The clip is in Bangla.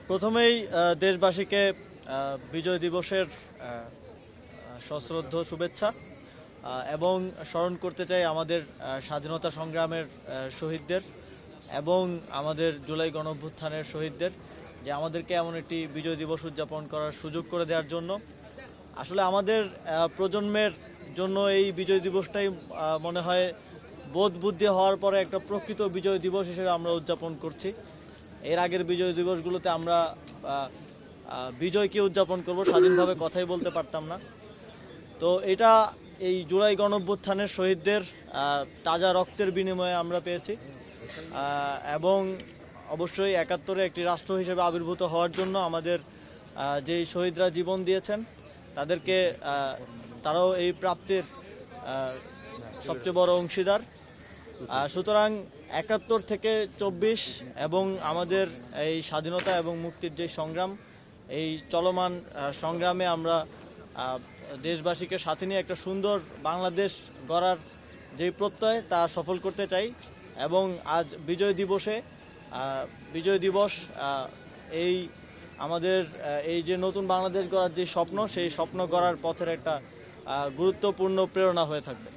প্রথমেই দেশবাসীকে বিজয় দিবসের সশ্রদ্ধ শুভেচ্ছা এবং স্মরণ করতে চাই আমাদের স্বাধীনতা সংগ্রামের শহীদদের এবং আমাদের জুলাই গণঅভ্যুত্থানের শহীদদের, যে আমাদেরকে এমন একটি বিজয় দিবস উদযাপন করার সুযোগ করে দেওয়ার জন্য। আসলে আমাদের প্রজন্মের জন্য এই বিজয় দিবসটাই মনে হয় বোধ বুদ্ধি হওয়ার পরে একটা প্রকৃত বিজয় দিবস হিসেবে আমরা উদযাপন করছি। এর আগের বিজয় দিবসগুলোতে আমরা বিজয়কে উদযাপন করব, স্বাধীনভাবে কথাই বলতে পারতাম না। তো এটা এই জুলাই গণঅভ্যুত্থানের শহীদদের তাজা রক্তের বিনিময়ে আমরা পেয়েছি এবং অবশ্যই ৭১-এ একটি রাষ্ট্র হিসেবে আবির্ভূত হওয়ার জন্য আমাদের যেই শহীদরা জীবন দিয়েছেন তাদেরকে তারাও এই প্রাপ্তির সবচেয়ে বড় অংশীদার। সুতরাং ৭১ থেকে ২৪ এবং আমাদের এই স্বাধীনতা এবং মুক্তির যে সংগ্রাম, এই চলমান সংগ্রামে আমরা দেশবাসীকে সাথে নিয়ে একটা সুন্দর বাংলাদেশ গড়ার যে প্রত্যয় তা সফল করতে চাই। এবং আজ বিজয় দিবস এই আমাদের এই যে নতুন বাংলাদেশ গড়ার যে স্বপ্ন, সেই স্বপ্ন গড়ার পথের একটা গুরুত্বপূর্ণ প্রেরণা হয়ে থাকবে।